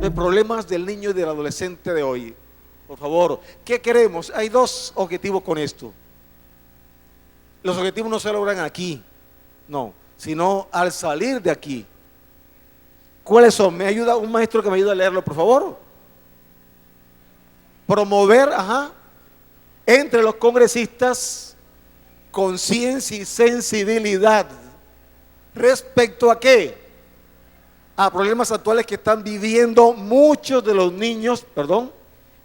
de problemas del niño y del adolescente de hoy. Por favor, ¿qué queremos? Hay dos objetivos con esto. Los objetivos no se logran aquí, no, sino al salir de aquí. ¿Cuáles son? ¿Me ayuda un maestro que me ayude a leerlo, por favor? Promover, entre los congresistas conciencia y sensibilidad. ¿Respecto a qué? A problemas actuales que están viviendo muchos de los niños,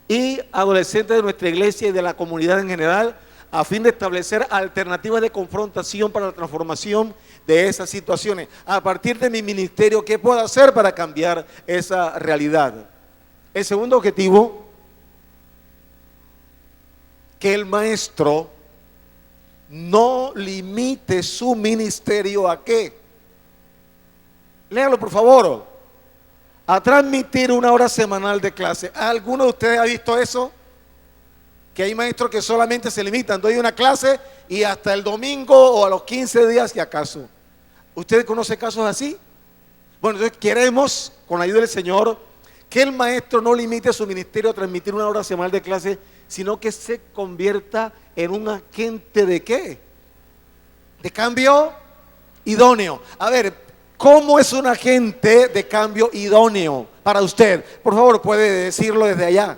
y adolescentes de nuestra iglesia y de la comunidad en general, a fin de establecer alternativas de confrontación para la transformación de esas situaciones. A partir de mi ministerio, ¿qué puedo hacer para cambiar esa realidad? El segundo objetivo, que el maestro no limite su ministerio ¿a qué? Léalo por favor. A transmitir una hora semanal de clase. ¿Alguno de ustedes ha visto eso? Que hay maestros que solamente se limitan, doy una clase y hasta el domingo o a los 15 días si acaso. ¿Ustedes conocen casos así? Bueno, entonces queremos, con la ayuda del Señor, que el maestro no limite su ministerio a transmitir una hora semanal de clase, sino que se convierta en un agente ¿de qué? De cambio idóneo. A ver, ¿cómo es un agente de cambio idóneo para usted? Por favor, puede decirlo desde allá.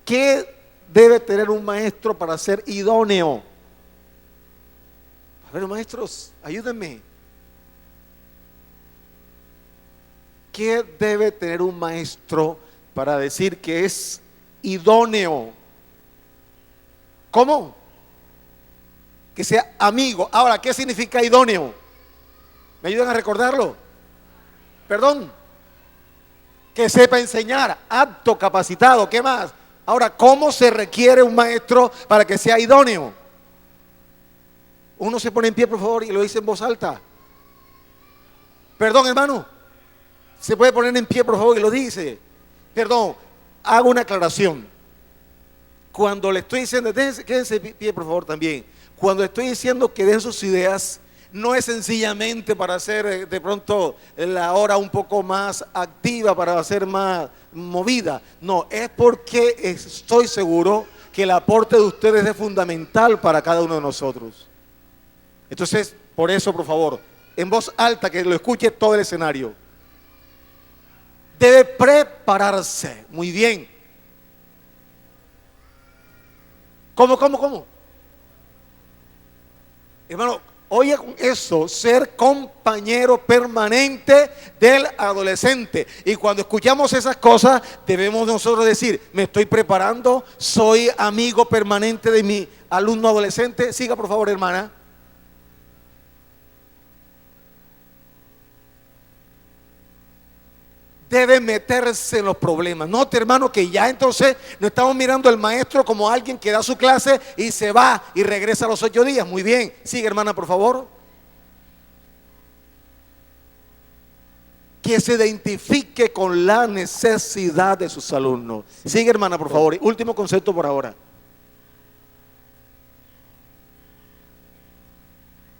¿Qué debe tener un maestro para ser idóneo? A ver, maestros, ayúdenme. ¿Qué debe tener un maestro para decir que es idóneo? ¿Cómo? Que sea amigo. Ahora, ¿qué significa idóneo? ¿Me ayudan a recordarlo? Perdón. Que sepa enseñar, apto, capacitado. ¿Qué más? Ahora, ¿cómo se requiere un maestro para que sea idóneo? Uno se pone en pie, por favor, y lo dice en voz alta. Perdón, hermano. Se puede poner en pie, por favor, y lo dice. Perdón, hago una aclaración. Cuando le estoy diciendo, quédense en pie, por favor, también. Cuando estoy diciendo que den sus ideas, no es sencillamente para hacer de pronto la hora un poco más activa, para hacer más movida. No, es porque estoy seguro que el aporte de ustedes es fundamental para cada uno de nosotros. Entonces, por eso, por favor, en voz alta, que lo escuche todo el escenario. Debe prepararse. Muy bien. ¿Cómo? Hermano, oye con eso, ser compañero permanente del adolescente. Y cuando escuchamos esas cosas, debemos nosotros decir, me estoy preparando, soy amigo permanente de mi alumno adolescente. Siga por favor, hermana. Debe meterse en los problemas. Note, hermano, que ya entonces no estamos mirando al maestro como alguien que da su clase y se va y regresa a los 8 días. Muy bien, sigue, hermana, por favor. Que se identifique con la necesidad de sus alumnos. Sigue, hermana, por favor. Último concepto por ahora.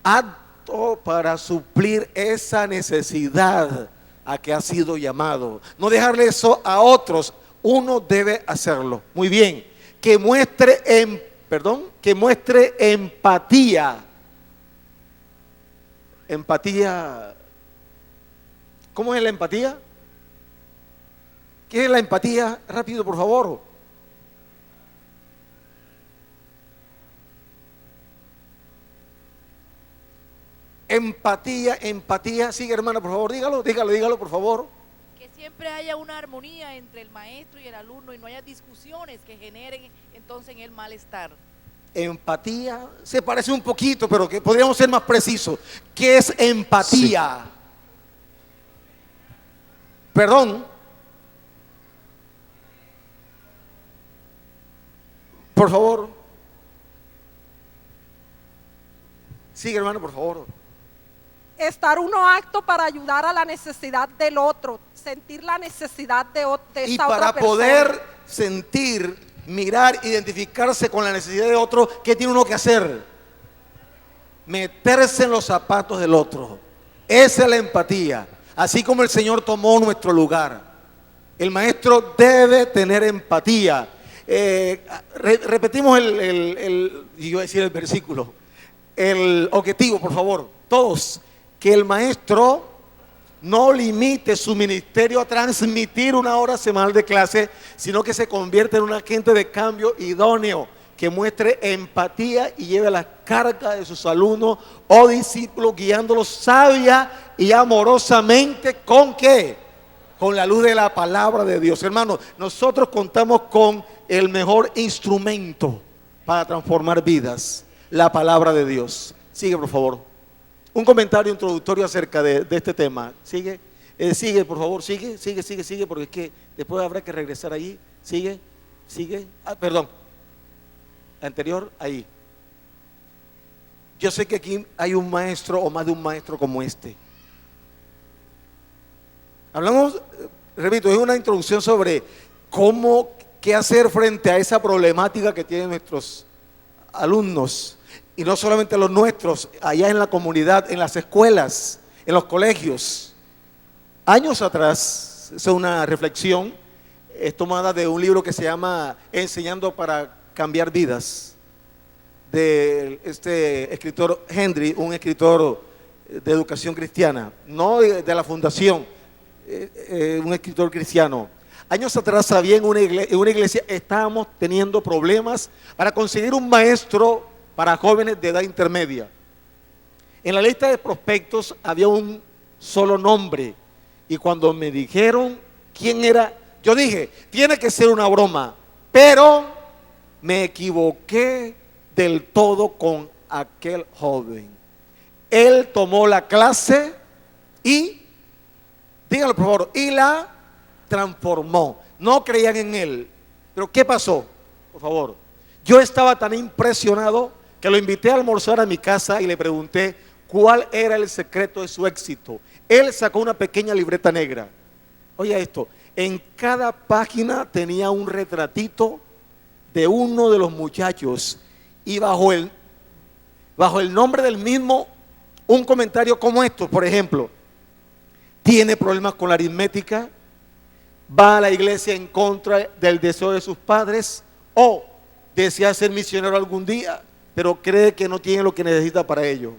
Apto para suplir esa necesidad a que ha sido llamado. No dejarle eso a otros. Uno debe hacerlo. Muy bien. Que muestre empatía. Empatía. ¿Cómo es la empatía? ¿Qué es la empatía? Rápido, por favor. Empatía, sigue, hermana, por favor, dígalo, por favor. Que siempre haya una armonía entre el maestro y el alumno y no haya discusiones que generen entonces en el malestar. Empatía, se parece un poquito, pero que podríamos ser más precisos. ¿Qué es empatía? Sí. Perdón. Por favor. Sigue, hermano, por favor. Estar uno apto para ayudar a la necesidad del otro, sentir la necesidad de esta otra persona. Y para poder sentir, mirar, identificarse con la necesidad de otro, ¿qué tiene uno que hacer? Meterse en los zapatos del otro. Esa es la empatía. Así como el Señor tomó nuestro lugar. El maestro debe tener empatía. Repetimos yo iba a decir el versículo, el objetivo, por favor, todos, que el maestro no limite su ministerio a transmitir una hora semanal de clase, sino que se convierta en un agente de cambio idóneo, que muestre empatía y lleve la carga de sus alumnos o discípulos, guiándolos sabia y amorosamente, ¿con qué? Con la luz de la palabra de Dios. Hermanos, nosotros contamos con el mejor instrumento para transformar vidas, la palabra de Dios. Sigue, por favor. Un comentario introductorio acerca de este tema. Sigue, sigue, por favor, sigue, porque es que después habrá que regresar allí. Sigue. Perdón. Anterior, ahí. Yo sé que aquí hay un maestro o más de un maestro como este. Hablamos, repito, es una introducción sobre qué hacer frente a esa problemática que tienen nuestros alumnos, y no solamente los nuestros, allá en la comunidad, en las escuelas, en los colegios. Años atrás, es una reflexión, es tomada de un libro que se llama Enseñando para Cambiar Vidas, de este escritor Henry, un escritor de educación cristiana, no de la fundación, un escritor cristiano. Años atrás había en una iglesia estábamos teniendo problemas para conseguir un maestro para jóvenes de edad intermedia. En la lista de prospectos había un solo nombre, y cuando me dijeron quién era, yo dije, tiene que ser una broma, pero me equivoqué del todo con aquel joven. Él tomó la clase y, díganlo por favor, y la transformó. No creían en él. Pero ¿qué pasó? Por favor. Yo estaba tan impresionado que lo invité a almorzar a mi casa y le pregunté cuál era el secreto de su éxito. Él sacó una pequeña libreta negra. Oye esto, en cada página tenía un retratito de uno de los muchachos, y bajo el nombre del mismo, un comentario como esto, por ejemplo: tiene problemas con la aritmética, va a la iglesia en contra del deseo de sus padres, o desea ser misionero algún día, pero cree que no tiene lo que necesita para ello.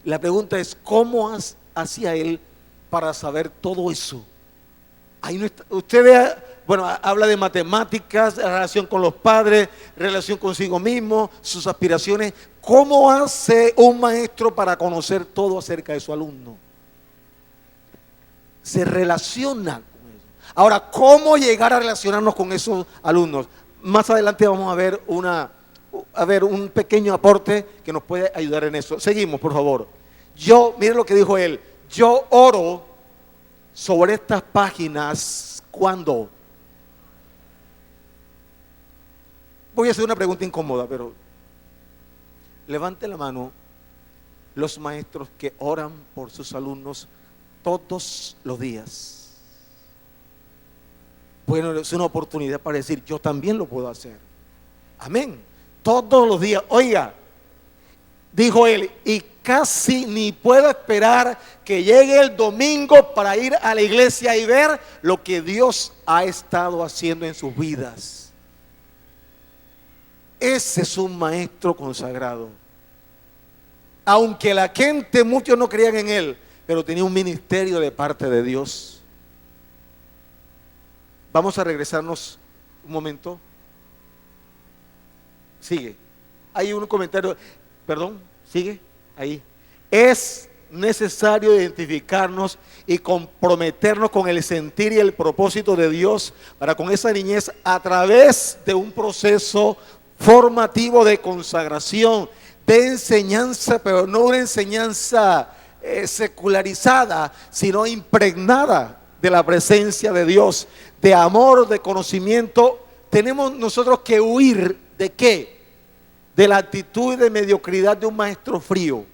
La pregunta es, ¿cómo hacía él para saber todo eso? Ahí no está. Usted vea, bueno, habla de matemáticas, relación con los padres, relación consigo mismo, sus aspiraciones. ¿Cómo hace un maestro para conocer todo acerca de su alumno? Se relaciona con eso. Ahora, ¿cómo llegar a relacionarnos con esos alumnos? Más adelante vamos a ver un pequeño aporte que nos puede ayudar en eso. Seguimos, por favor. Mire lo que dijo él: yo oro sobre estas páginas cuando. Voy a hacer una pregunta incómoda, pero levante la mano los maestros que oran por sus alumnos todos los días. Bueno, es una oportunidad para decir, yo también lo puedo hacer. Amén. Todos los días. Oiga, dijo él, y casi ni puedo esperar que llegue el domingo para ir a la iglesia y ver lo que Dios ha estado haciendo en sus vidas. Ese es un maestro consagrado. Aunque la gente, muchos no creían en él, pero tenía un ministerio de parte de Dios. Vamos a regresarnos un momento. Sigue. Hay un comentario, perdón, sigue ahí. Es necesario identificarnos y comprometernos con el sentir y el propósito de Dios para con esa niñez a través de un proceso formativo de consagración, de enseñanza, pero no una enseñanza secularizada, sino impregnada de la presencia de Dios, de amor, de conocimiento. Tenemos nosotros que huir ¿de qué? De la actitud de mediocridad de un maestro frío,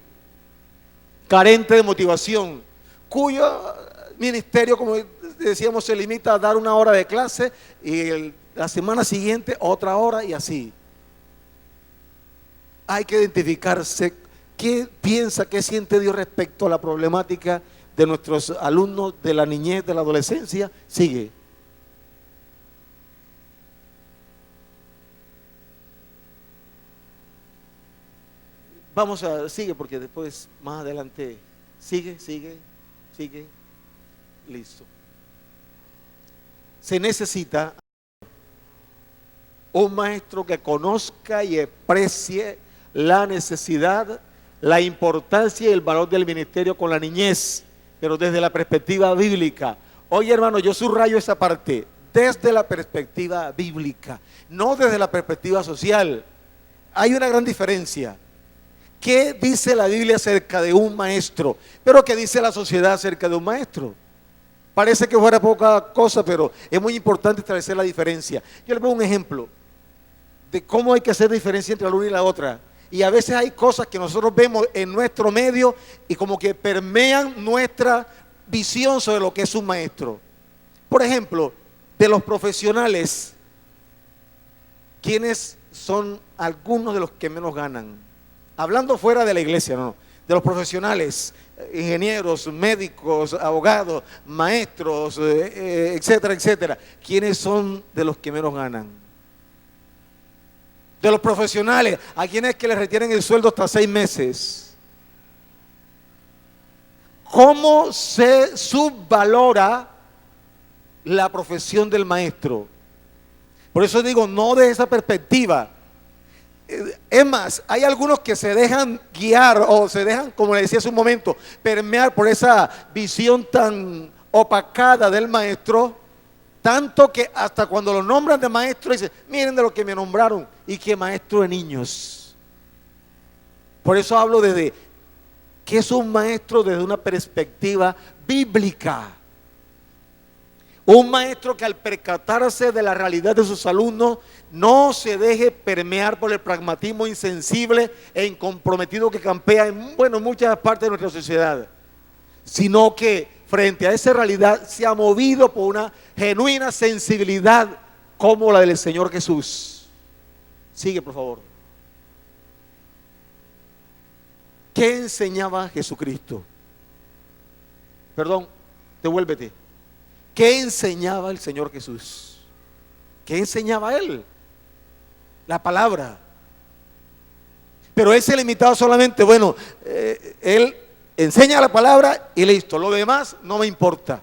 carente de motivación, cuyo ministerio, como decíamos, se limita a dar una hora de clase y la semana siguiente otra hora, y así. Hay que identificarse qué piensa, qué siente Dios respecto a la problemática de nuestros alumnos de la niñez, de la adolescencia. Sigue. Sigue porque después, más adelante, sigue. Listo. Se necesita un maestro que conozca y aprecie la necesidad, la importancia y el valor del ministerio con la niñez, pero desde la perspectiva bíblica. Oye, hermano, yo subrayo esa parte, desde la perspectiva bíblica, no desde la perspectiva social. Hay una gran diferencia. ¿Qué dice la Biblia acerca de un maestro? Pero ¿qué dice la sociedad acerca de un maestro? Parece que fuera poca cosa, pero es muy importante establecer la diferencia. Yo le pongo un ejemplo de cómo hay que hacer diferencia entre la una y la otra. Y a veces hay cosas que nosotros vemos en nuestro medio y como que permean nuestra visión sobre lo que es un maestro. Por ejemplo, de los profesionales, ¿quiénes son algunos de los que menos ganan? Hablando fuera de la iglesia, no, de los profesionales, ingenieros, médicos, abogados, maestros, etcétera, etcétera. ¿Quiénes son de los que menos ganan? De los profesionales, ¿a quienes que les retienen el sueldo hasta 6 meses? ¿Cómo se subvalora la profesión del maestro? Por eso digo, no de esa perspectiva. Es más, hay algunos que se dejan guiar o se dejan, como le decía hace un momento, permear por esa visión tan opacada del maestro, tanto que hasta cuando lo nombran de maestro dicen, miren de lo que me nombraron, y que maestro de niños. Por eso hablo desde que es un maestro desde una perspectiva bíblica. Un maestro que al percatarse de la realidad de sus alumnos no se deje permear por el pragmatismo insensible e incomprometido que campea en muchas partes de nuestra sociedad, sino que frente a esa realidad se ha movido por una genuina sensibilidad como la del Señor Jesús. Sigue, por favor. ¿Qué enseñaba Jesucristo? Perdón, devuélvete. ¿Qué enseñaba el Señor Jesús? ¿Qué enseñaba Él? La palabra. Pero Él se limitaba solamente, Él enseña la palabra y listo, lo demás no me importa.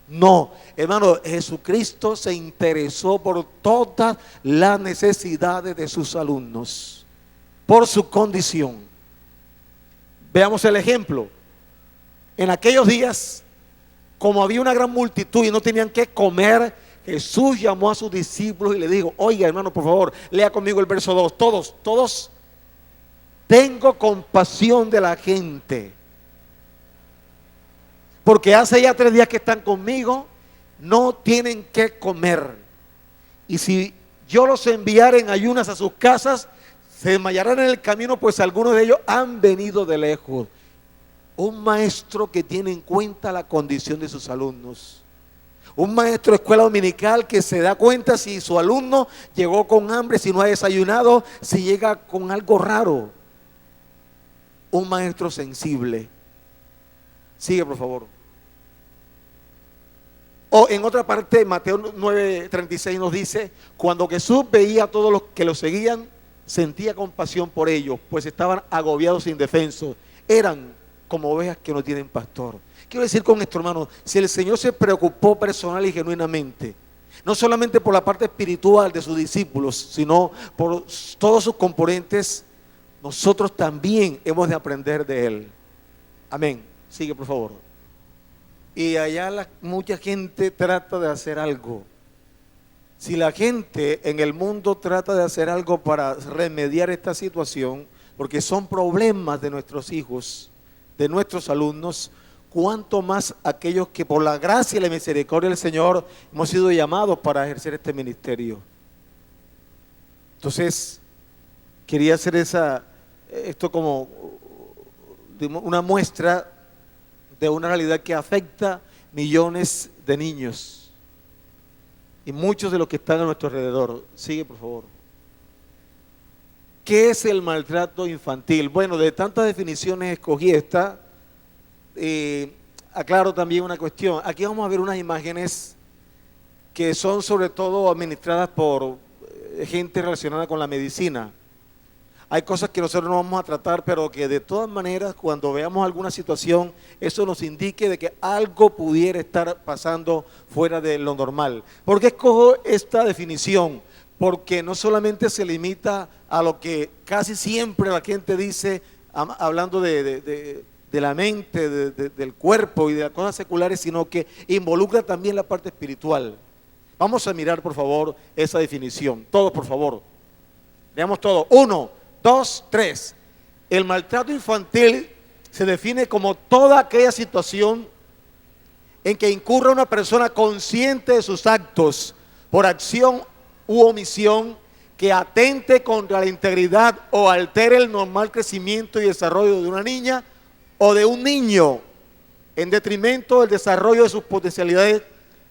No, hermano, Jesucristo se interesó por todas las necesidades de sus alumnos, por su condición. Veamos el ejemplo. En aquellos días, como había una gran multitud y no tenían que comer, Jesús llamó a sus discípulos y le dijo, oiga, hermano, por favor, lea conmigo el verso 2. Todos, tengo compasión de la gente, porque hace ya 3 días que están conmigo, no tienen que comer. Y si yo los enviara en ayunas a sus casas, se desmayarán en el camino, pues algunos de ellos han venido de lejos. Un maestro que tiene en cuenta la condición de sus alumnos. Un maestro de escuela dominical que se da cuenta si su alumno llegó con hambre, si no ha desayunado, si llega con algo raro. Un maestro sensible. Sigue, por favor. O en otra parte, Mateo 9:36 nos dice, cuando Jesús veía a todos los que lo seguían, sentía compasión por ellos, pues estaban agobiados e indefensos. Eran como ovejas que no tienen pastor. Quiero decir con esto, hermano, si el Señor se preocupó personal y genuinamente, no solamente por la parte espiritual de sus discípulos, sino por todos sus componentes, nosotros también hemos de aprender de Él. Amén. Sigue, por favor. Y allá mucha gente trata de hacer algo. Si la gente en el mundo trata de hacer algo para remediar esta situación, porque son problemas de nuestros hijos, de nuestros alumnos, cuánto más aquellos que por la gracia y la misericordia del Señor hemos sido llamados para ejercer este ministerio. Entonces, quería hacer esto como una muestra de una realidad que afecta millones de niños y muchos de los que están a nuestro alrededor. Sigue, por favor. ¿Qué es el maltrato infantil? Bueno, de tantas definiciones escogí esta. aclaro también una cuestión. Aquí vamos a ver unas imágenes que son sobre todo administradas por gente relacionada con la medicina. Hay cosas que nosotros no vamos a tratar, pero que de todas maneras, cuando veamos alguna situación, eso nos indique de que algo pudiera estar pasando fuera de lo normal. ¿Por qué escojo esta definición? Porque no solamente se limita a lo que casi siempre la gente dice, hablando de la mente, del cuerpo y de las cosas seculares, sino que involucra también la parte espiritual. Vamos a mirar, por favor, esa definición. Todos, por favor. Veamos todo. 1, 2, 3. El maltrato infantil se define como toda aquella situación en que incurra una persona consciente de sus actos por acción u omisión que atente contra la integridad o altere el normal crecimiento y desarrollo de una niña o de un niño en detrimento del desarrollo de sus potencialidades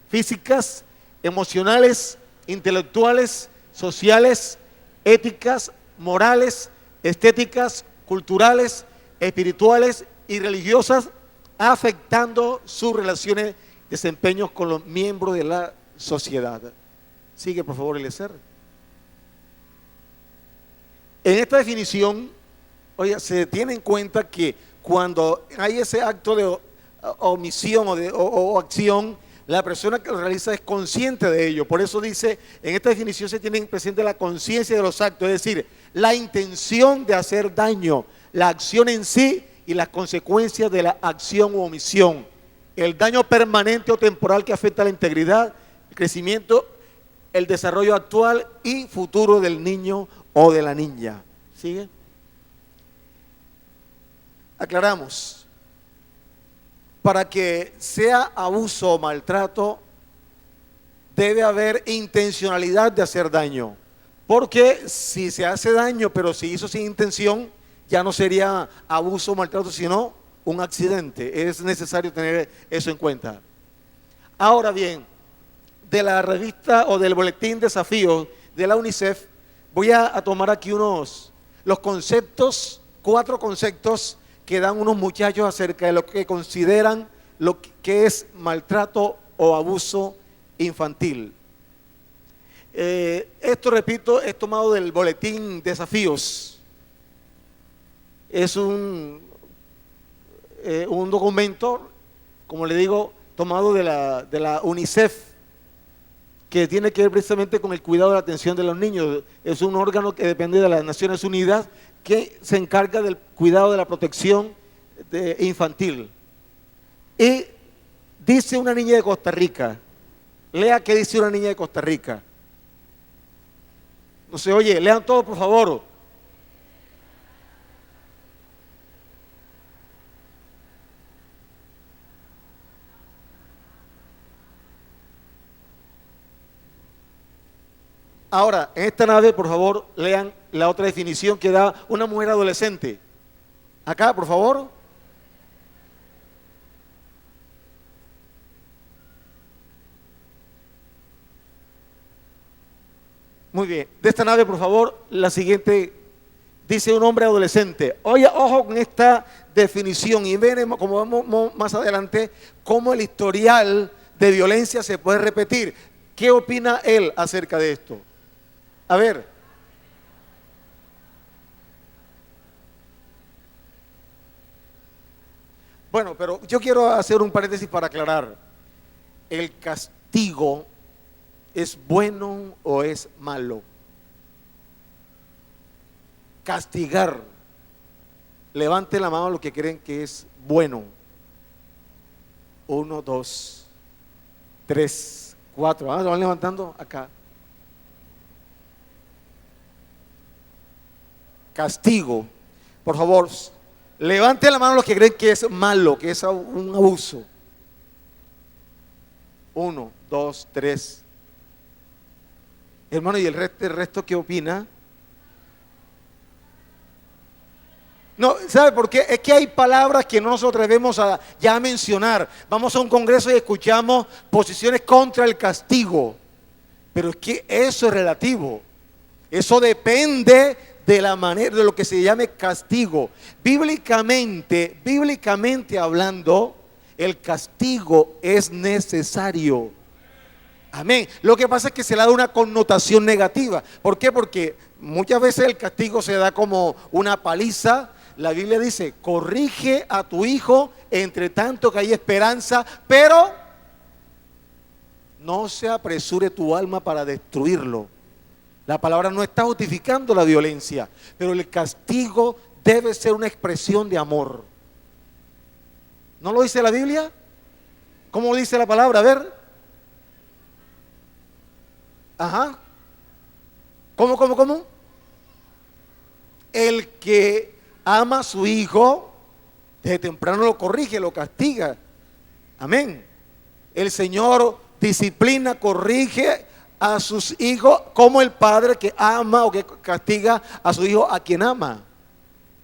físicas, emocionales, intelectuales, sociales, éticas, morales, estéticas, culturales, espirituales y religiosas, afectando sus relaciones, desempeños con los miembros de la sociedad. Sigue, por favor, Eliezer. En esta definición, oye, se tiene en cuenta que cuando hay ese acto de omisión o acción, la persona que lo realiza es consciente de ello. Por eso dice, en esta definición se tiene presente la conciencia de los actos, es decir, la intención de hacer daño, la acción en sí y las consecuencias de la acción u omisión, el daño permanente o temporal que afecta a la integridad, el crecimiento, el desarrollo actual y futuro del niño o de la niña. ¿Sigue? Aclaramos. Para que sea abuso o maltrato, debe haber intencionalidad de hacer daño. Porque si se hace daño, pero se hizo sin intención, ya no sería abuso o maltrato, sino un accidente. Es necesario tener eso en cuenta. Ahora bien, de la revista o del boletín Desafíos de la UNICEF, voy a tomar aquí los conceptos, 4 conceptos que dan unos muchachos acerca de lo que consideran lo que es maltrato o abuso infantil. Esto, repito, es tomado del boletín Desafíos. Es un documento, como le digo, tomado de la UNICEF, que tiene que ver precisamente con el cuidado de la atención de los niños. Es un órgano que depende de las Naciones Unidas, que se encarga del cuidado de la protección infantil. Y dice una niña de Costa Rica, lea qué dice una niña de Costa Rica. No se oye, lean todo, por favor. Ahora, en esta nave, por favor, lean la otra definición que da una mujer adolescente. Acá, por favor. Muy bien. De esta nave, por favor, la siguiente dice un hombre adolescente. Oye, ojo con esta definición y veremos, como vamos más adelante, cómo el historial de violencia se puede repetir. ¿Qué opina él acerca de esto? A ver. Bueno, pero yo quiero hacer un paréntesis para aclarar. ¿El castigo es bueno o es malo? Castigar. Levante la mano los que creen que es bueno. 1, 2, 3, 4. ¿Lo van levantando? Acá. Castigo. Por favor, levante la mano los que creen que es malo, que es un abuso. 1, 2, 3. Hermano, ¿y el resto qué opina? No, ¿sabe por qué? Es que hay palabras que no nos atrevemos ya a mencionar. Vamos a un congreso y escuchamos posiciones contra el castigo. Pero es que eso es relativo. Eso depende de la manera, de lo que se llame castigo. Bíblicamente hablando, El castigo es necesario. Amén. Lo que pasa es que se le da una connotación negativa. ¿Por qué? Porque muchas veces el castigo se da como una paliza. La Biblia dice: corrige a tu hijo entre tanto que hay esperanza, pero no se apresure tu alma para destruirlo. La palabra no está justificando la violencia, pero el castigo debe ser una expresión de amor. ¿No lo dice la Biblia? ¿Cómo dice la palabra? A ver. Ajá. ¿Cómo? El que ama a su hijo, desde temprano lo corrige, lo castiga. Amén. El Señor disciplina, corrige a sus hijos como el padre que ama o que castiga a su hijo a quien ama.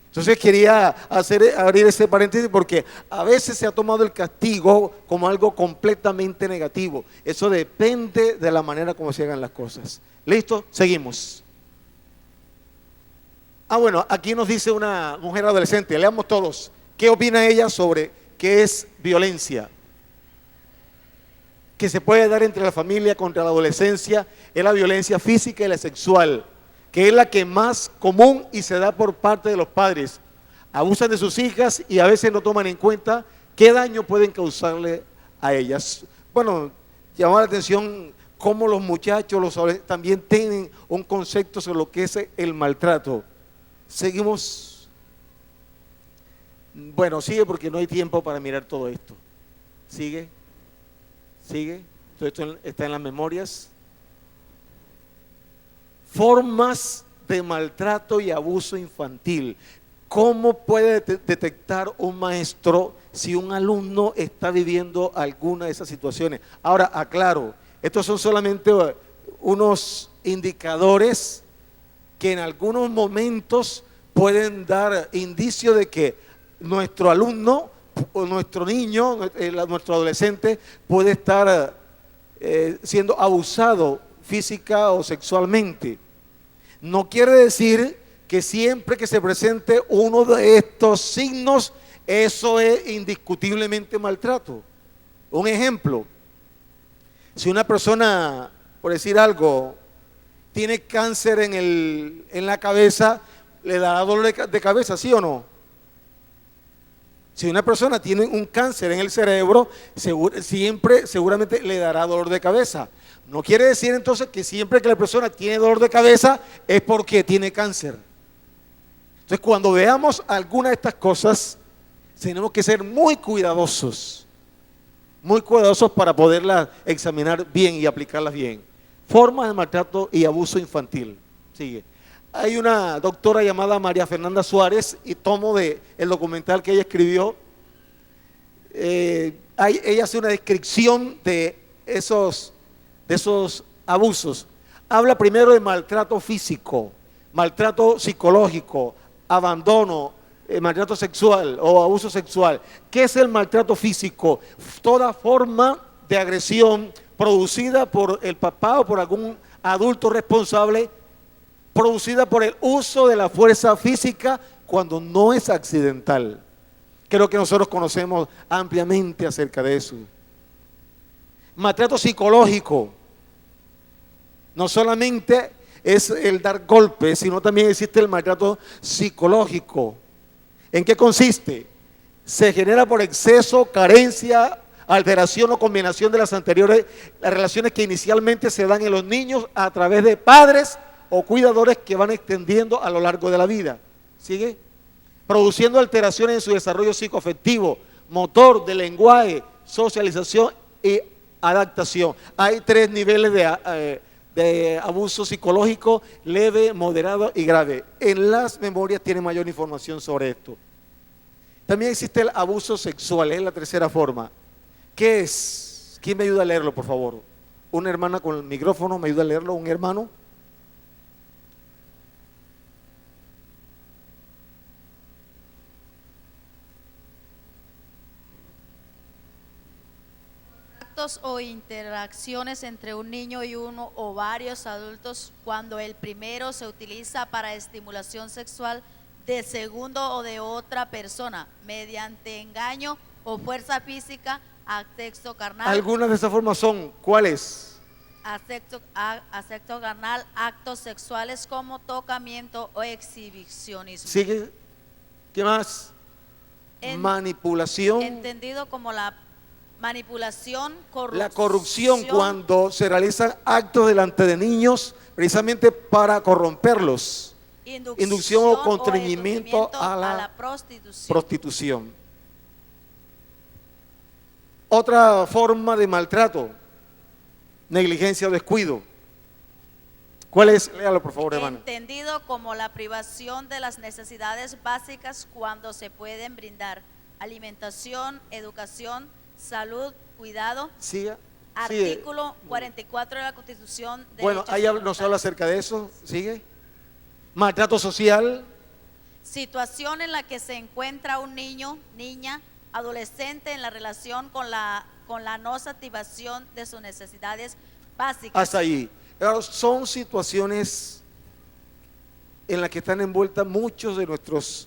Entonces quería abrir ese paréntesis porque a veces se ha tomado el castigo como algo completamente negativo. Eso depende de la manera como se hagan las cosas. ¿Listo? Seguimos. Bueno, aquí nos dice una mujer adolescente, leamos todos. ¿Qué opina ella sobre qué es violencia? Que se puede dar entre la familia contra la adolescencia es la violencia física y la sexual, que es la que más común y se da por parte de los padres. Abusan de sus hijas y a veces no toman en cuenta qué daño pueden causarle a ellas. Bueno, llama la atención cómo los muchachos, los adolescentes también tienen un concepto sobre lo que es el maltrato. Seguimos. Bueno, sigue porque no hay tiempo para mirar todo esto. Sigue. Todo esto está en las memorias. Formas de maltrato y abuso infantil. ¿Cómo puede detectar un maestro si un alumno está viviendo alguna de esas situaciones? Ahora, aclaro, estos son solamente unos indicadores que en algunos momentos pueden dar indicio de que nuestro alumno o nuestro niño, nuestro adolescente puede estar siendo abusado física o sexualmente. No quiere decir que siempre que se presente uno de estos signos, eso es indiscutiblemente maltrato. Un ejemplo: si una persona, por decir algo, tiene cáncer en la cabeza, ¿le dará dolor de cabeza, sí o no? Si una persona tiene un cáncer en el cerebro, seguramente le dará dolor de cabeza. No quiere decir entonces que siempre que la persona tiene dolor de cabeza es porque tiene cáncer. Entonces, cuando veamos alguna de estas cosas, tenemos que ser muy cuidadosos para poderlas examinar bien y aplicarlas bien. Formas de maltrato y abuso infantil. Sigue. Hay una doctora llamada María Fernanda Suárez, y tomo del documental que ella escribió. Ella hace una descripción de esos abusos. Habla primero de maltrato físico, maltrato psicológico, abandono, maltrato sexual o abuso sexual. ¿Qué es el maltrato físico? Toda forma de agresión producida por el papá o por algún adulto responsable, producida por el uso de la fuerza física cuando no es accidental. Creo que nosotros conocemos ampliamente acerca de eso. Maltrato psicológico. No solamente es el dar golpes, sino también existe el maltrato psicológico. ¿En qué consiste? Se genera por exceso, carencia, alteración o combinación de las anteriores, las relaciones que inicialmente se dan en los niños a través de padres o cuidadores que van extendiendo a lo largo de la vida. ¿Sigue? Produciendo alteraciones en su desarrollo psicoafectivo, motor, de lenguaje, socialización y adaptación. Hay 3 niveles de abuso psicológico: leve, moderado y grave. En las memorias tiene mayor información sobre esto. También existe el abuso sexual, es la tercera forma. ¿Qué es? ¿Quién me ayuda a leerlo, por favor? Una hermana con el micrófono, ¿me ayuda a leerlo? ¿Un hermano? O interacciones entre un niño y uno o varios adultos cuando el primero se utiliza para estimulación sexual del segundo o de otra persona mediante engaño o fuerza física, afecto carnal, Algunas de esas formas son, ¿cuáles? afecto carnal, actos sexuales como tocamiento o exhibicionismo. Sigue. ¿Qué más? Manipulación. Entendido como la manipulación, corrupción. La corrupción, cuando se realizan actos delante de niños precisamente para corromperlos. Inducción o constreñimiento a la prostitución. Otra forma de maltrato, negligencia o descuido. ¿Cuál es? Léalo por favor, hermano. Entendido como la privación de las necesidades básicas cuando se pueden brindar alimentación, educación, salud, cuidado. Siga. Artículo 44 de la Constitución. Bueno, ahí nos Derechos habla acerca de eso. Sigue. Maltrato social. Situación en la que se encuentra un niño, niña, adolescente en la relación con la no satisfacción de sus necesidades básicas. Hasta ahí. Claro, son situaciones en las que están envueltas muchos de nuestros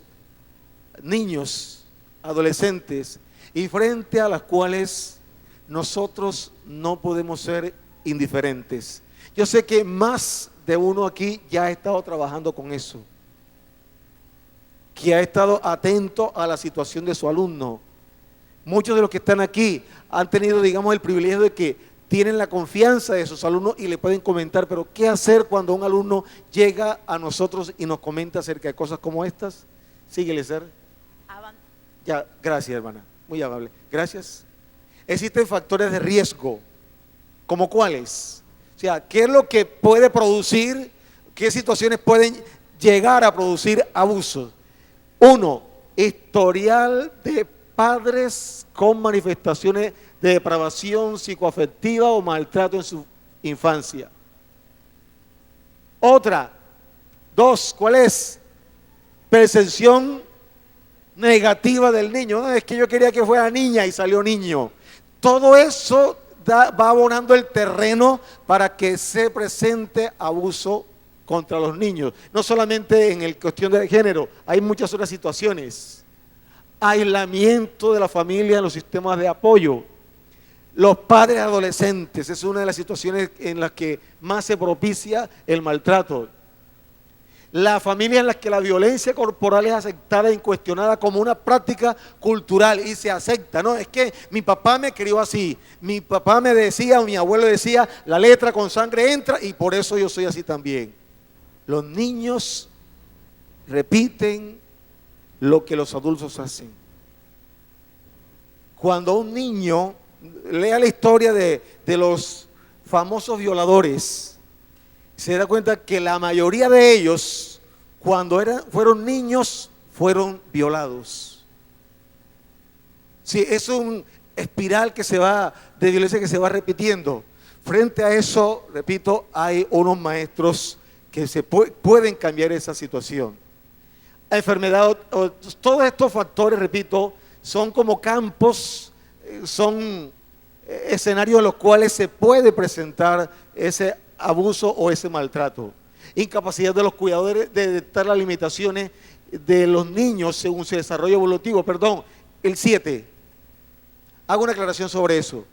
niños, adolescentes, y frente a las cuales nosotros no podemos ser indiferentes. Yo sé que más de uno aquí ya ha estado trabajando con eso, que ha estado atento a la situación de su alumno. Muchos de los que están aquí han tenido, digamos, el privilegio de que tienen la confianza de sus alumnos y le pueden comentar, pero ¿qué hacer cuando un alumno llega a nosotros y nos comenta acerca de cosas como estas? Síguele, Ser. Ya, gracias, hermana, muy amable, gracias. Existen factores de riesgo, ¿como cuáles? O sea, ¿qué es lo que puede producir, qué situaciones pueden llegar a producir abusos? Uno, historial de padres con manifestaciones de depravación psicoafectiva o maltrato en su infancia. Otra, dos, ¿cuál es? Percepción negativa del niño. No, es que yo quería que fuera niña y salió niño. Todo eso va abonando el terreno para que se presente abuso contra los niños. No solamente en el cuestión de género, hay muchas otras situaciones. Aislamiento de la familia en los sistemas de apoyo. Los padres adolescentes es una de las situaciones en las que más se propicia el maltrato. La familia en la que la violencia corporal es aceptada e incuestionada como una práctica cultural y se acepta. No, es que mi papá me crió así, mi papá me decía o mi abuelo decía, la letra con sangre entra y por eso yo soy así también. Los niños repiten lo que los adultos hacen. Cuando un niño, lea la historia de los famosos violadores, se da cuenta que la mayoría de ellos, cuando fueron niños, fueron violados. Sí, es un espiral que se va, de violencia que se va repitiendo. Frente a eso, repito, hay unos maestros que pueden cambiar esa situación. Enfermedad, todos estos factores, repito, son como campos, son escenarios en los cuales se puede presentar ese abuso o ese maltrato. Incapacidad de los cuidadores de detectar las limitaciones de los niños según su desarrollo evolutivo. Perdón, el 7. Hago una aclaración sobre eso.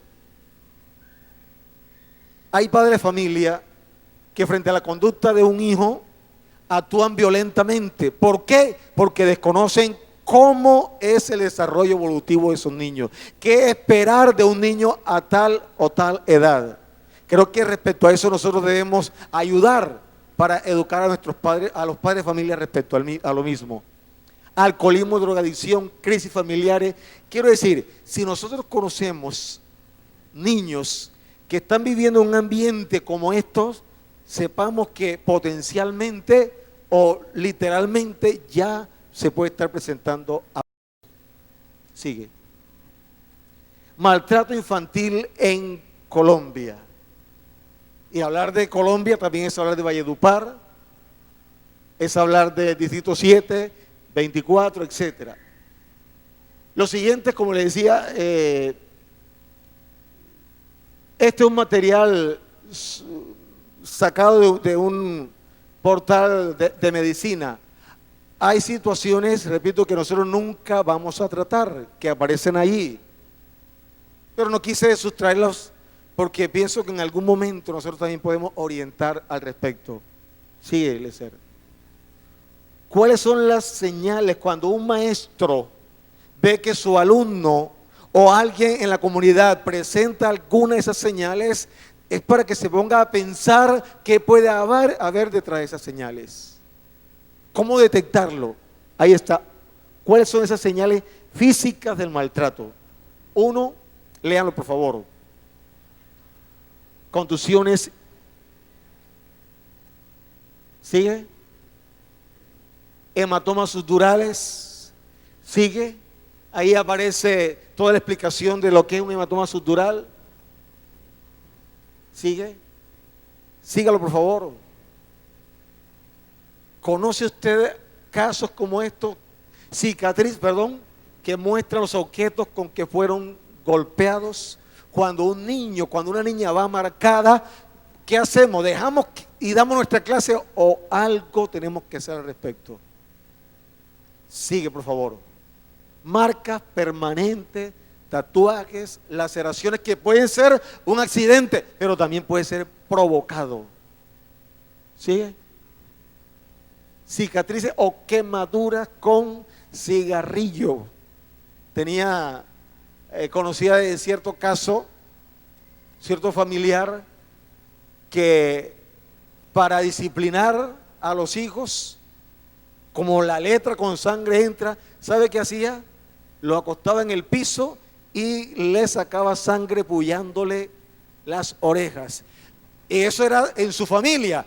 Hay padres de familia que frente a la conducta de un hijo actúan violentamente. ¿Por qué? Porque desconocen cómo es el desarrollo evolutivo de esos niños. ¿Qué esperar de un niño a tal o tal edad? Creo que respecto a eso nosotros debemos ayudar para educar a nuestros padres, a los padres de familia respecto a lo mismo. Alcoholismo, drogadicción, crisis familiares. Quiero decir, si nosotros conocemos niños que están viviendo en un ambiente como estos, sepamos que potencialmente o literalmente ya se puede estar presentando abuso. Sigue. Maltrato infantil en Colombia. Y hablar de Colombia también es hablar de Valledupar, es hablar de Distrito 7, 24, etcétera. Lo siguiente, como les decía, este es un material sacado de un portal de medicina. hay situaciones, repito, que nosotros nunca vamos a tratar, que aparecen allí. Pero no quise sustraerlos porque pienso que en algún momento nosotros también podemos orientar al respecto. Sigue, Eliezer. ¿Cuáles son las señales cuando un maestro ve que su alumno o alguien en la comunidad presenta alguna de esas señales? Es para que se ponga a pensar qué puede haber detrás de esas señales. ¿Cómo detectarlo? Ahí está. ¿Cuáles son esas señales físicas del maltrato? Uno, léanlo por favor. Contusiones. Sigue. Hematomas subdurales. Sigue. Ahí aparece toda la explicación de lo que es un hematoma subdural. Sigue. Sígalo por favor. ¿Conoce usted casos como estos? Cicatriz, que muestran los objetos con que fueron golpeados. Cuando un niño, cuando una niña va marcada, ¿qué hacemos? ¿Dejamos y damos nuestra clase o algo tenemos que hacer al respecto? Sigue, por favor. Marcas permanentes, tatuajes, laceraciones que pueden ser un accidente, pero también puede ser provocado. ¿Sigue? Cicatrices o quemaduras con cigarrillo. Conocía de cierto caso, cierto familiar, que para disciplinar a los hijos, como la letra con sangre entra, ¿sabe qué hacía? Lo acostaba en el piso y le sacaba sangre pullándole las orejas. Y eso era en su familia,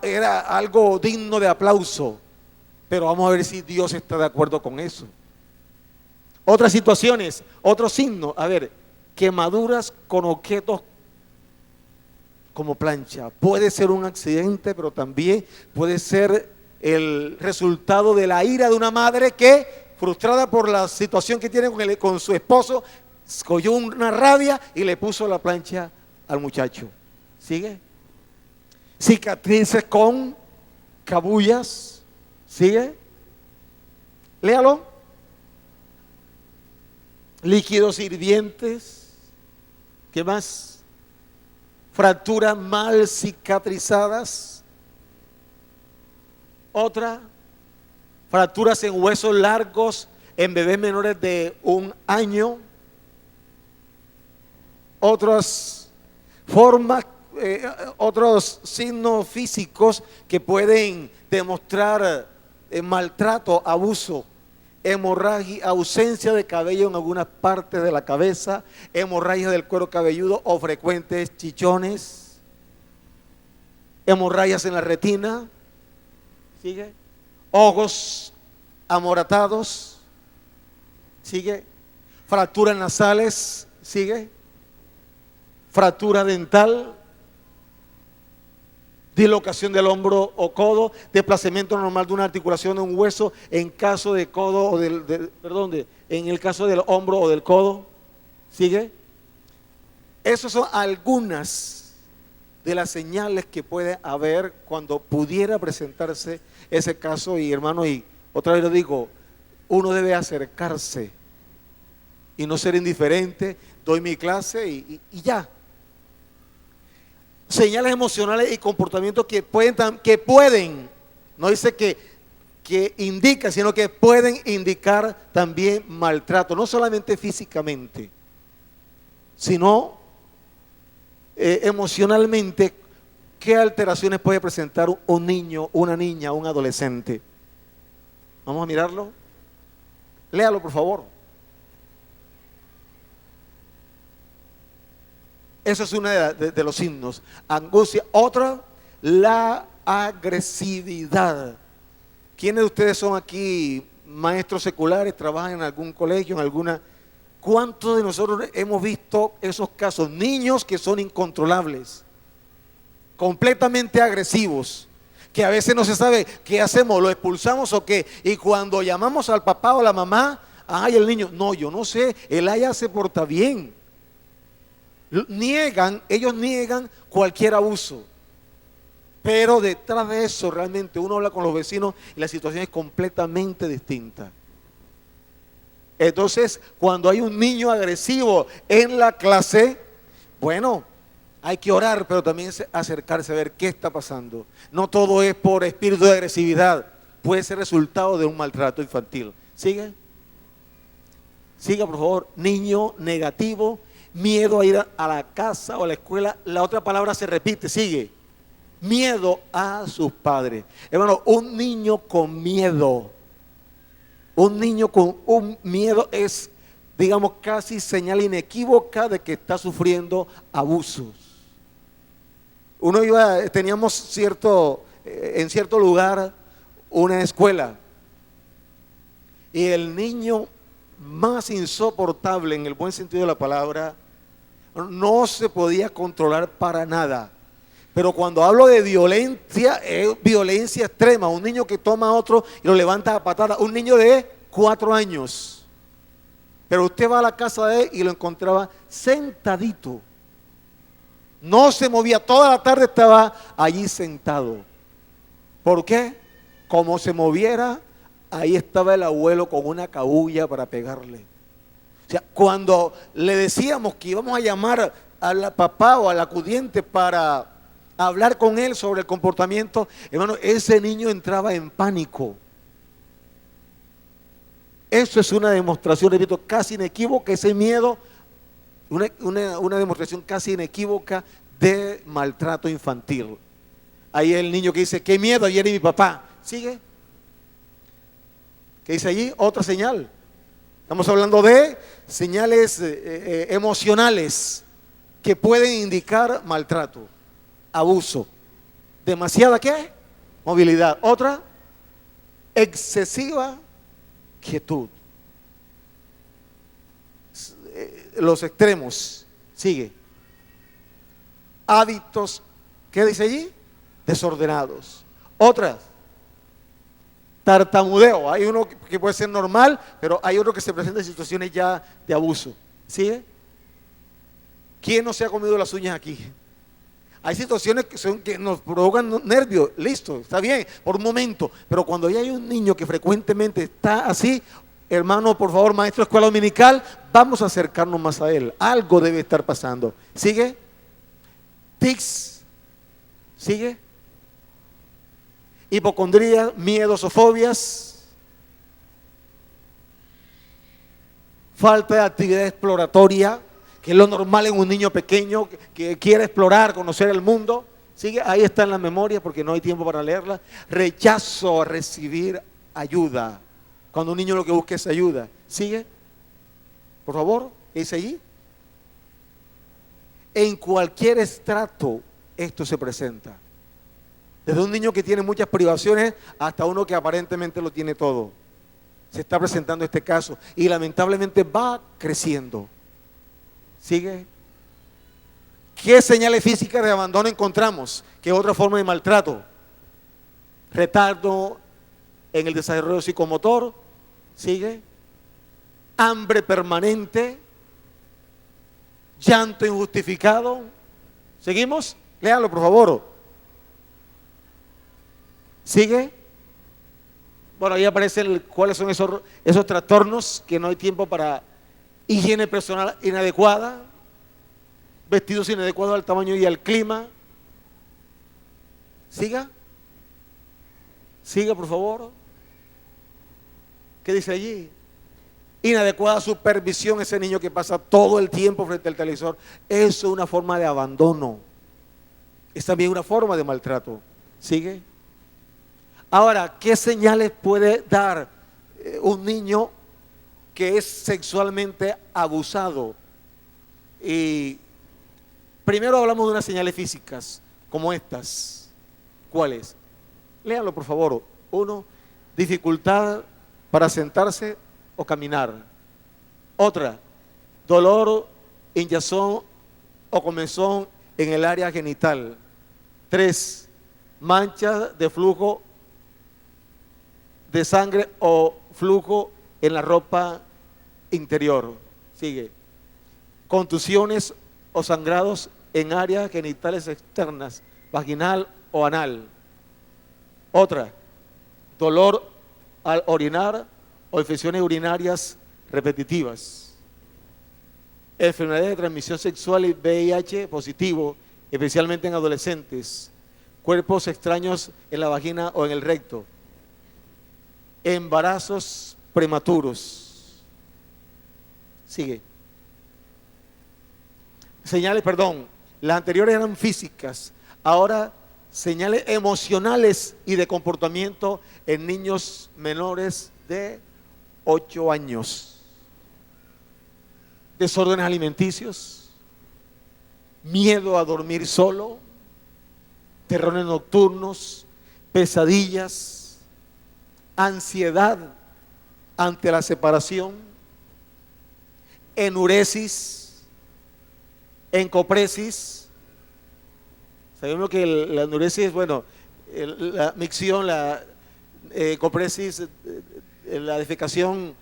era algo digno de aplauso. Pero vamos a ver si Dios está de acuerdo con eso. Otras situaciones, otros signos, a ver, quemaduras con objetos como plancha. Puede ser un accidente, pero también puede ser el resultado de la ira de una madre que, frustrada por la situación que tiene con su esposo, cogió una rabia y le puso la plancha al muchacho. ¿Sigue? Cicatrices con cabullas. ¿Sigue? Léalo. Líquidos hirvientes. ¿Qué más? Fracturas mal cicatrizadas. Otra, fracturas en huesos largos en bebés menores de 1 año. Otras formas, otros signos físicos que pueden demostrar maltrato, abuso. Hemorragia, ausencia de cabello en algunas partes de la cabeza, hemorragia del cuero cabelludo o frecuentes chichones, hemorragias en la retina. Sigue. Ojos amoratados. Sigue. Fracturas nasales. Sigue. Fractura dental. Dislocación del hombro o codo. Desplazamiento normal de una articulación de un hueso en caso de codo o en el caso del hombro o del codo. Sigue. Esas son algunas de las señales que puede haber cuando pudiera presentarse ese caso. Y hermano, y otra vez lo digo, uno debe acercarse y no ser indiferente. Doy mi clase y ya. Señales emocionales y comportamientos que pueden, no dice que indica, sino que pueden indicar también maltrato, no solamente físicamente, sino emocionalmente. ¿Qué alteraciones puede presentar un niño, una niña, un adolescente? Vamos a mirarlo. Léalo, por favor. Eso es uno de los signos. Angustia. Otra, la agresividad. ¿Quiénes de ustedes son aquí maestros seculares, trabajan en algún colegio, en alguna? ¿Cuántos de nosotros hemos visto esos casos? Niños que son incontrolables, completamente agresivos, que a veces no se sabe qué hacemos, lo expulsamos o qué. Y cuando llamamos al papá o a la mamá, ay, el niño, no, yo no sé, él allá se porta bien. Ellos niegan cualquier abuso, Pero detrás de eso realmente uno habla con los vecinos y la situación es completamente distinta. Entonces, cuando hay un niño agresivo en la clase, bueno, hay que orar, pero también acercarse a ver qué está pasando. No todo es por espíritu de agresividad, puede ser resultado de un maltrato infantil. ¿Sigue? Siga, por favor. Niño negativo, miedo a ir a la casa o a la escuela. La otra palabra se repite, sigue. Miedo a sus padres. Hermano, un niño con miedo. Un niño con un miedo es, digamos, casi señal inequívoca de que está sufriendo abusos. Teníamos en cierto lugar una escuela y el niño más insoportable en el buen sentido de la palabra no se podía controlar para nada. Pero cuando hablo de violencia, es violencia extrema. Un niño que toma a otro y lo levanta a patada. Un niño de 4 años. Pero usted va a la casa de él y lo encontraba sentadito. No se movía, toda la tarde estaba allí sentado. ¿Por qué? Como se moviera, ahí estaba el abuelo con una cabulla para pegarle. O sea, cuando le decíamos que íbamos a llamar al papá o al acudiente para hablar con él sobre el comportamiento, hermano, ese niño entraba en pánico. Eso es una demostración, repito, casi inequívoca, ese miedo, una demostración casi inequívoca de maltrato infantil. Ahí el niño que dice, qué miedo, ayer y mi papá. ¿Sigue? ¿Qué dice allí? Otra señal. Estamos hablando de señales emocionales que pueden indicar maltrato, abuso. ¿Demasiada qué? Movilidad. Otra, excesiva quietud. Los extremos. Sigue. Hábitos, ¿qué dice allí? Desordenados. Otras, tartamudeo. Hay uno que puede ser normal, pero hay otro que se presenta en situaciones ya de abuso. ¿Sigue? ¿Quién no se ha comido las uñas aquí? Hay situaciones que nos provocan nervios, listo, está bien, por un momento, pero cuando ya hay un niño que frecuentemente está así, hermano, por favor, maestro de escuela dominical, vamos a acercarnos más a él, algo debe estar pasando. ¿Sigue? Tics, ¿sigue? Hipocondría, miedos o fobias, falta de actividad exploratoria, que es lo normal en un niño pequeño que quiere explorar, conocer el mundo. Sigue, ahí está en la memoria porque no hay tiempo para leerla. Rechazo a recibir ayuda. Cuando un niño lo que busca es ayuda. Sigue, por favor, ¿qué dice allí? En cualquier estrato esto se presenta. Desde un niño que tiene muchas privaciones hasta uno que aparentemente lo tiene todo. Se está presentando este caso y lamentablemente va creciendo. ¿Sigue? ¿Qué señales físicas de abandono encontramos? ¿Qué otra forma de maltrato? Retardo en el desarrollo psicomotor. ¿Sigue? Hambre permanente. Llanto injustificado. ¿Seguimos? Léanlo, por favor. ¿Sigue? Bueno, ahí aparecen cuáles son esos trastornos que no hay tiempo para. Higiene personal inadecuada, vestidos inadecuados al tamaño y al clima. Siga, por favor. ¿Qué dice allí? Inadecuada supervisión, ese niño que pasa todo el tiempo frente al televisor. Eso es una forma de abandono. Es también una forma de maltrato. ¿Sigue? Ahora, ¿qué señales puede dar un niño que es sexualmente abusado? Y primero hablamos de unas señales físicas como estas. ¿Cuáles? Léanlo, por favor. 1, dificultad para sentarse o caminar. Otra, dolor, hinchazón o comezón en el área genital. 3, mancha de flujo de sangre o flujo en la ropa interior. Sigue. Contusiones o sangrados en áreas genitales externas, vaginal o anal. Otra, dolor al orinar o infecciones urinarias repetitivas. Enfermedades de transmisión sexual y VIH positivo, especialmente en adolescentes. Cuerpos extraños en la vagina o en el recto. Embarazos prematuros. Sigue. Señales, perdón, las anteriores eran físicas, ahora señales emocionales y de comportamiento en niños menores de 8 años. Desórdenes alimenticios, miedo a dormir solo, terrores nocturnos, pesadillas, ansiedad ante la separación, enuresis, encopresis. Sabemos que la enuresis, bueno, la micción, la encopresis, la defecación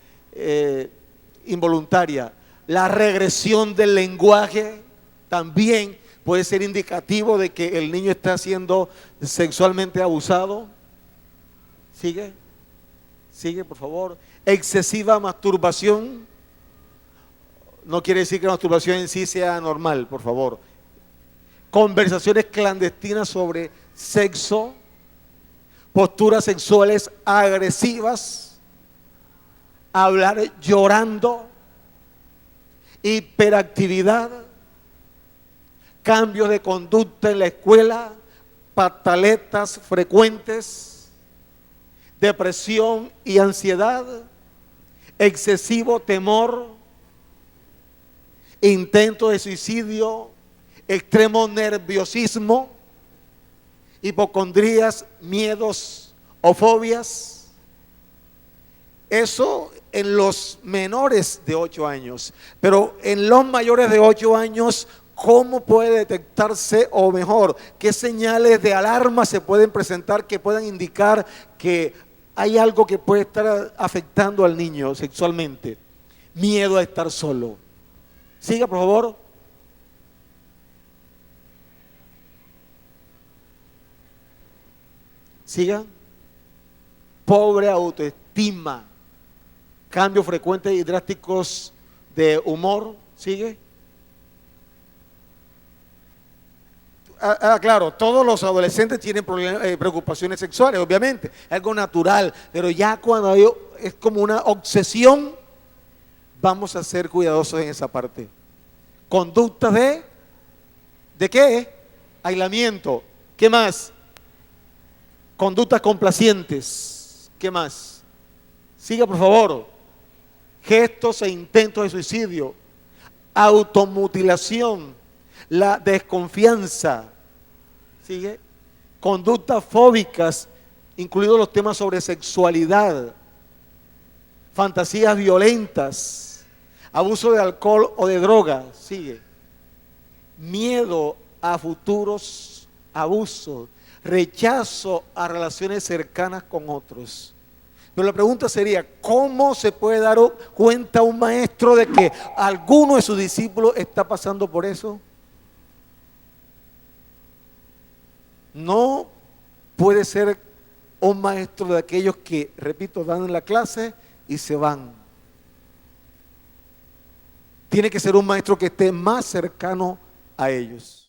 involuntaria, la regresión del lenguaje también puede ser indicativo de que el niño está siendo sexualmente abusado. Sigue, por favor. Excesiva masturbación. No quiere decir que la masturbación en sí sea normal, por favor. Conversaciones clandestinas sobre sexo, posturas sexuales agresivas, hablar llorando, hiperactividad, cambios de conducta en la escuela, pataletas frecuentes, depresión y ansiedad, excesivo temor, intento de suicidio, extremo nerviosismo, hipocondrías, miedos o fobias. Eso en los menores de 8 años, pero en los mayores de 8 años, ¿cómo puede detectarse, o mejor, qué señales de alarma se pueden presentar que puedan indicar que hay algo que puede estar afectando al niño sexualmente? Miedo a estar solo. Siga, por favor. Siga. Pobre autoestima. Cambios frecuentes y drásticos de humor. Sigue. Claro, todos los adolescentes tienen preocupaciones sexuales, obviamente, algo natural, pero ya cuando es como una obsesión, vamos a ser cuidadosos en esa parte. Conductas ¿de qué? Aislamiento. ¿Qué más? Conductas complacientes. ¿Qué más? Siga, por favor. Gestos e intentos de suicidio. Automutilación. La desconfianza. Sigue. Conductas fóbicas, incluidos los temas sobre sexualidad. Fantasías violentas. Abuso de alcohol o de droga. Sigue. Miedo a futuros abusos. Rechazo a relaciones cercanas con otros. Pero la pregunta sería, ¿cómo se puede dar cuenta un maestro de que alguno de sus discípulos está pasando por eso? No puede ser un maestro de aquellos que, repito, dan la clase y se van. Tiene que ser un maestro que esté más cercano a ellos.